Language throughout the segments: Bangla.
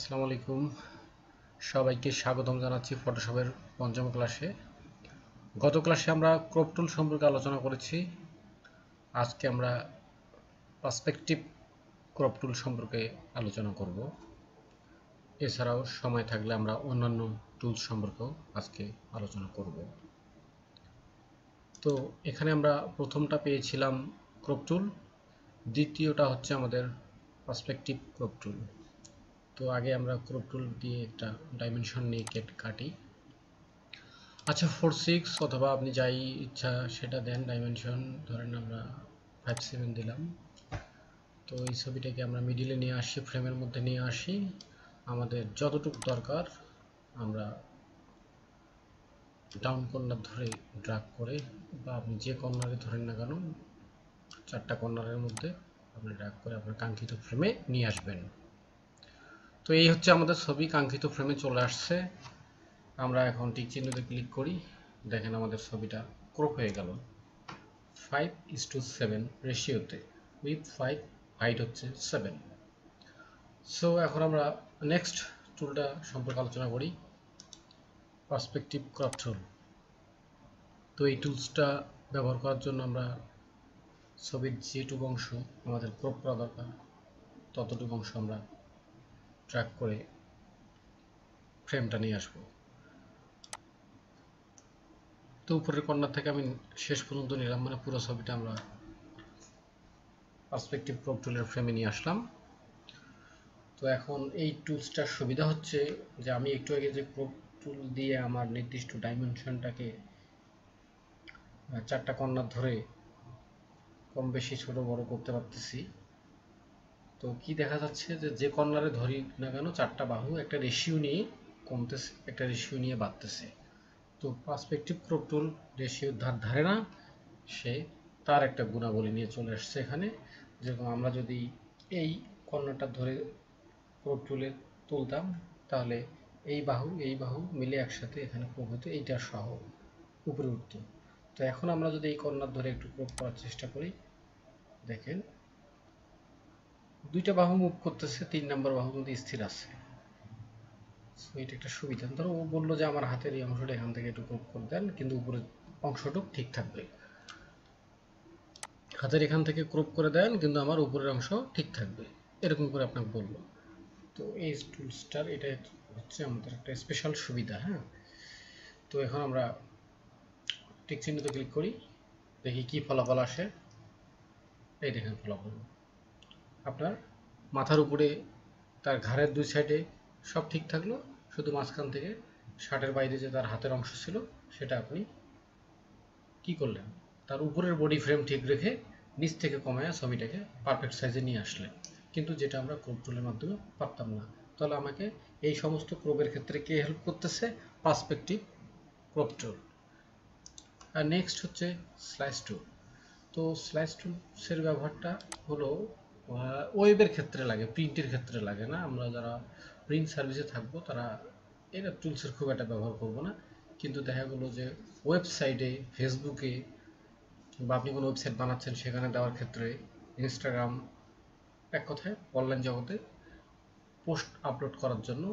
আসসালামু আলাইকুম, সবাইকে স্বাগতম জানাচ্ছি ফটোশপের পঞ্চম ক্লাসে। গত ক্লাসে আমরা ক্রপ টুল সম্পর্কে আলোচনা করেছি। আজকে আমরা পার্সপেক্টিভ ক্রপ টুল সম্পর্কে আলোচনা করব। এছাড়াও সময় থাকলে আমরা অন্যান্য টুলস সম্পর্কেও আজকে আলোচনা করব। তো এখানে আমরা প্রথমটা পেয়েছিলাম ক্রপ টুল, দ্বিতীয়টা হচ্ছে আমাদের পার্সপেক্টিভ ক্রপ টুল। তো আগে আমরা ক্রপ টুল দিয়ে একটা ডাইমেনশন নিয়ে কাটি। আচ্ছা 4:6 অথবা আপনি যাই ইচ্ছা সেটা দেন ডাইমেনশন, ধরেন আমরা 5:7 দিলাম। তো এই ছবিটাকে আমরা মিডিলে নিয়ে আসি, ফ্রেমের মধ্যে নিয়ে আসি। আমাদের যতটুকু দরকার আমরা ডাউন কর্নার ধরে ড্র্যাগ করে, বা আপনি যে কর্নারে ধরেন না কেন, চারটা কর্নারের মধ্যে আপনি ড্র্যাগ করে আপনার কাঙ্ক্ষিত ফ্রেমে নিয়ে আসবেন। তো এই হচ্ছে আমাদের ছবি কাঙ্ক্ষিত ফ্রেমে চলে আসছে। আমরা এখন টিক চিহ্নতে ক্লিক করি, দেখেন আমাদের ছবিটা ক্রপ হয়ে গেল 5:7 রেশিওতে, উইথ 5, হাইট হচ্ছে 7। সো এখন আমরা নেক্সট টুলটা সম্পর্কে আলোচনা করি, পার্সপেক্টিভ ক্রপ টুল। তো এই টুলসটা ব্যবহার করার জন্য আমরা ছবির যেটুকু অংশ আমাদের ক্রপ করা দরকার ততটুকু অংশ আমরা ট্র্যাক করে ফ্রেমটা নিয়ে আসবো। তো উপরের কর্নার থেকে আমি শেষ পর্যন্ত নিলাম, মানে পুরো ছবিটা আমরা পার্সপেক্টিভ ক্রপ টুলের ফ্রেমে নিয়ে আসলাম। তো এখন এই টুলসটার সুবিধা হচ্ছে যে আমি একটু আগে যে ক্রপ টুল দিয়ে আমার নির্দিষ্ট ডাইমেনশনটাকে চারটা কর্নার ধরে কম বেশি ছোট বড় করতে পারতেছি। তো কি দেখা যাচ্ছে যে যে কর্নারে ধরি না কেন চারটা বাহু একটা রেশিও নিয়ে কমতেছে, একটা রেশিও নিয়ে বাড়তেছে। তো পার্সপেক্টিভ ক্রপ টুল রেশিও ধারে না, সে তার একটা গুণাবলী নিয়ে চলে আসছে এখানে। যেরকম আমরা যদি এই কর্নারটা ধরে ক্রপ টুলে তুলতাম, তাহলে এই বাহু মিলে একসাথে এখানে ক্রপ হতো, এইটা সহ উপরে উঠত। তো এখন আমরা যদি এই কর্নার ধরে একটু ক্রপ করার চেষ্টা করি, দেখেন দুইটা বাহু মুভ করতেছে, 3 নম্বর বাহু কিন্তু স্থির আছে। এটা একটা সুবিধা। ধরো ও বললো যে আমার হাতের এই অংশটা এখান থেকে একটু ক্রপ করে দেন, কিন্তু উপরের অংশটুকু ঠিক থাকবে। হাতের এখান থেকে ক্রপ করে দেন কিন্তু আমার উপরের অংশ ঠিক থাকবে, এরকম করে আপনাকে বলবো। তো এই টুলসটার এটা হচ্ছে আমাদের একটা স্পেশাল সুবিধা। হ্যাঁ, তো এখন আমরা টিক চিহ্নতে ক্লিক করি, দেখি কি ফলাফল আসে। এই দেখেন ফলাফল, আপনার মাথার উপরে তার ঘাড়ের দুই সাইডে সব ঠিক থাকলো, শুধু মাঝখান থেকে শার্টের বাইরে যে তার হাতের অংশ ছিল সেটা আপনি কি করলেন, তার উপরের বডি ফ্রেম ঠিক রেখে নিচ থেকে কমায়া ছবিটাকে পারফেক্ট সাইজে নিয়ে আসলেন, কিন্তু যেটা আমরা ক্রপ টুলের মাধ্যমে পারতাম না। তাহলে আমাকে এই সমস্ত ক্রপের ক্ষেত্রে কে হেল্প করতেছে? Perspective crop tool. আর নেক্সট হচ্ছে স্লাইস টুল। তো স্লাইস টুলসের ব্যবহারটা হলো ওয়েবের ক্ষেত্রে লাগে, প্রিন্টের ক্ষেত্রে লাগে না। আমরা যারা প্রিন্ট সার্ভিসে থাকবো তারা এটা টুলসের খুব একটা ব্যবহার করব না। কিন্তু দেখা গেলো যে ওয়েবসাইটে, ফেসবুকে, বা আপনি কোনো ওয়েবসাইট বানাচ্ছেন সেখানে দেওয়ার ক্ষেত্রে, ইনস্টাগ্রাম, এক কথায় অনলাইন জগতে পোস্ট আপলোড করার জন্য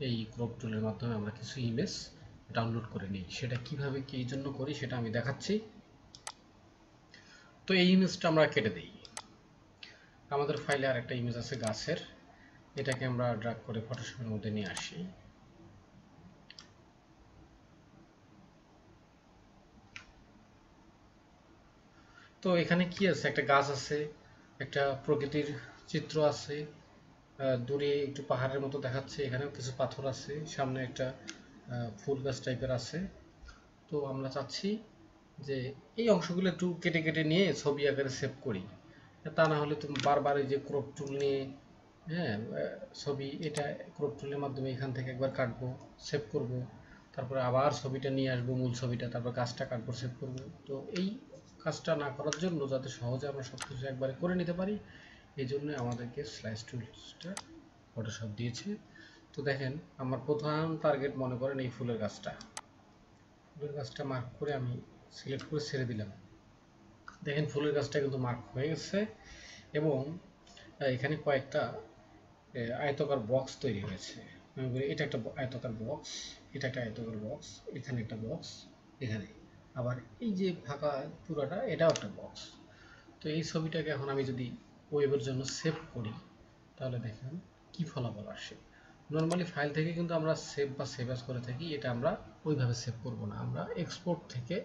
এই ক্রপ টুলের মাধ্যমে আমরা কিছু ইমেজ ডাউনলোড করে নিই। সেটা কিভাবে কি জন্য করি সেটা আমি দেখাচ্ছি। তো এই ইমেজটা আমরা কেটে দিই। আমাদের ফাইলে আর একটা ইমেজ আছে গাছের, এটাকে আমরা ড্র্যাগ করে ফটোশপের মধ্যে নিয়ে আসি। তো এখানে কি আছে, একটা গাছ আছে, একটা প্রকৃতির চিত্র আছে, দূরে একটু পাহাড়ের মতো দেখাচ্ছে, এখানেও কিছু পাথর আছে, সামনে একটা ফুল গাছ টাইপের আছে। তো আমরা চাচ্ছি যে এই অংশগুলো একটু কেটে কেটে নিয়ে ছবি আকারে সেভ করি, তা না হলে তো বারবার এই যে ক্রপ টুল নিয়ে, হ্যাঁ, ছবি এটা ক্রপ টুলের মাধ্যমে এখান থেকে একবার কাটবো, সেভ করব, তারপরে আবার ছবিটা নিয়ে আসবো মূল ছবিটা, তারপর গাছটা কাটবো, সেভ করব। তো এই কাজটা না করার জন্য, যাতে সহজে আমরা সব কিছু একবারে করে নিতে পারি, এই জন্য আমাদেরকে স্লাইস টুলসটা ফটোশপ দিয়েছে। তো দেখেন আমার প্রধান টার্গেট মনে করেন এই ফুলের গাছটা মার্ক করে আমি সিলেক্ট করে ছেড়ে দিলাম। দেখেন ফুলের গাছটা কিন্তু মার্ক হয়ে গেছে, এবং এখানে কয়েকটা আয়তাকার বক্স তৈরি হয়েছে। আমি বলি এটা একটা আয়তাকার বক্স, এটা একটা আয়তাকার বক্স, এখানে একটা বক্স, এখানে আবার এই যে ফাঁকা পুরোটা এটাও একটা বক্স। তো এই ছবিটাকে এখন আমি যদি ওয়েবের জন্য সেভ করি তাহলে দেখেন কি ফলাফল আসে। নর্মালি ফাইল থেকে কিন্তু আমরা সেভ বা সেভ অ্যাজ করে থাকি, এটা আমরা ওইভাবে সেভ করব না, আমরা এক্সপোর্ট থেকে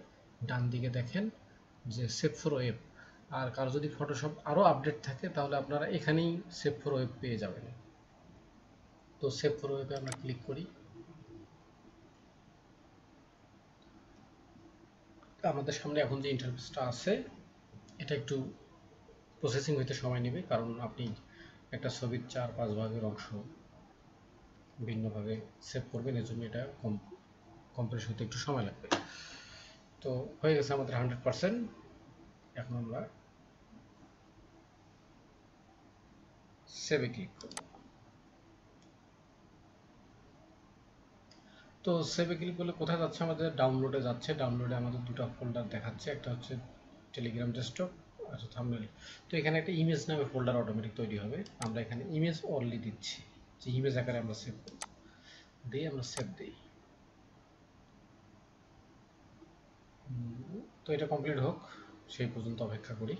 ডান দিকে দেখেন যে সেভ ফর ওয়েব। আর কারো যদি ফটোশপ আরও আপডেট থাকে তাহলে আপনারা এখানেই সেভ ফর ওয়েব পেয়ে যাবেন। তো সেভ ফর ওয়েবে আমরা ক্লিক করি। আমাদের সামনে এখন যে ইন্টারফেসটা আছে এটা একটু প্রসেসিং হইতে সময় নেবে, কারণ আপনি একটা ছবির 4-5 ভাগের অংশ ভিন্নভাবে সেভ করবেন, এর জন্য এটা কম্প্রেস হতে একটু সময় লাগবে। তো হয়ে গেছে আমাদের 100%। এখন আমরা সেভে ক্লিক করব। তো সেভে ক্লিক করলে কোথায় যাচ্ছে? আমাদের ডাউনলোডে যাচ্ছে। ডাউনলোডে আমাদের দুটো ফোল্ডার দেখাচ্ছে, একটা হচ্ছে টেলিগ্রাম ডেস্কটপ আর থাম্বনেল। তো এখানে একটা ইমেজ নামে ফোল্ডার অটোমেটিক তৈরি হবে। আমরা এখানে ইমেজ অনলি দিচ্ছি, যে ইমেজ আকারে আমরা সেভ করব, দিয়ে আমরা সেভ দিই। তো এটা কমপ্লিট হোক, সেই পর্যন্ত অপেক্ষা করি।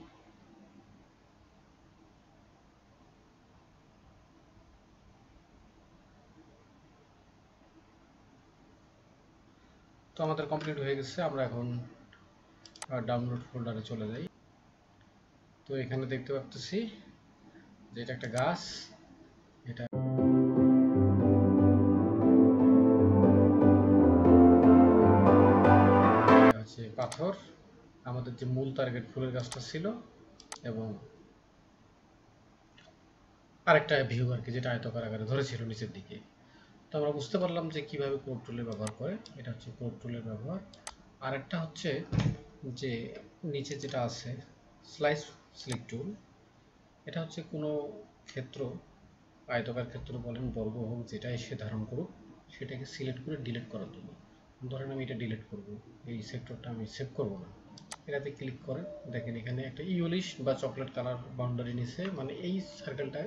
তো আমাদের কমপ্লিট হয়ে গেছে, আমরা এখন ডাউনলোড ফোল্ডারে চলে যাই। তো এখানে দেখতে পাচ্ছি যে এটা একটা গাছ, এটা হচ্ছে পাথর, আমাদের যে মূল টার্গেট ফুলের গাছটা ছিল, এবং আরেকটা ভিউ আর কি, যেটা আয়তকার আকারে ধরেছিল নিচের দিকে। তো আমরা বুঝতে পারলাম যে কিভাবে ক্রপ টুলের ব্যবহার করে। এটা হচ্ছে ক্রপ টুলের ব্যবহার। আর একটা হচ্ছে যে নিচে যেটা আছে স্লাইস সিলেক্ট টুল, এটা হচ্ছে কোনো ক্ষেত্র, আয়তকার ক্ষেত্র বলেন, বর্গ হোক, যেটাই সে ধারণ করুক, সেটাকে সিলেক্ট করে ডিলিট করার জন্য। ধরেন আমি এটা ডিলিট করব, এই সেক্টরটা আমি সেভ করব না, এটাতে ক্লিক করে দেখেন এখানে একটা ইউলিশ বা চকলেট কালার বাউন্ডারি নিচে, মানে এই সার্কেলটা,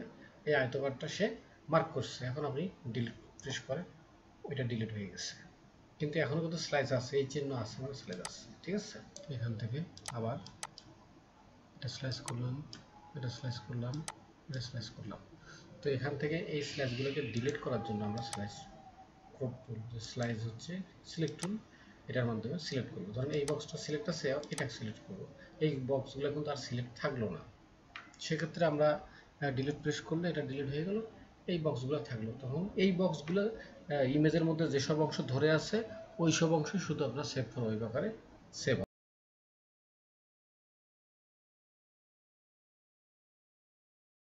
এই আয়তকারটা সে মার্ক করছে। এখন আপনি ডিলিট প্রেস করে ওইটা ডিলিট হয়ে গেছে, কিন্তু এখনো কিন্তু স্লাইস আছে, এই চিহ্ন আছে, মানে স্লাইস আছে, ঠিক আছে। এখান থেকে আবার এটা স্লাইস করলাম, এটা স্লাইস করলাম, এটা স্লাইস করলাম। তো এখান থেকে এই স্লাইসগুলোকে ডিলিট করার জন্য আমরা স্লাইস ক্রপ টুল, যে স্লাইস হচ্ছে সিলেক্ট টুল, এটার মাধ্যমে সিলেক্ট করবো। ধরেন এই বক্সটা সিলেক্ট আছে, এটা সিলেক্ট করবো, এই বক্সগুলো কিন্তু আর সিলেক্ট থাকলো না, সেক্ষেত্রে আমরা ডিলিট প্রেস করলে এটা ডিলিট হয়ে গেল, এই বক্সগুলো থাকলো। তখন এই বক্সগুলো ইমেজের মধ্যে যেসব অংশ ধরে আছে ওই সব অংশ শুধু আমরা সেভ ফর ওই ব্যাপারে সেভ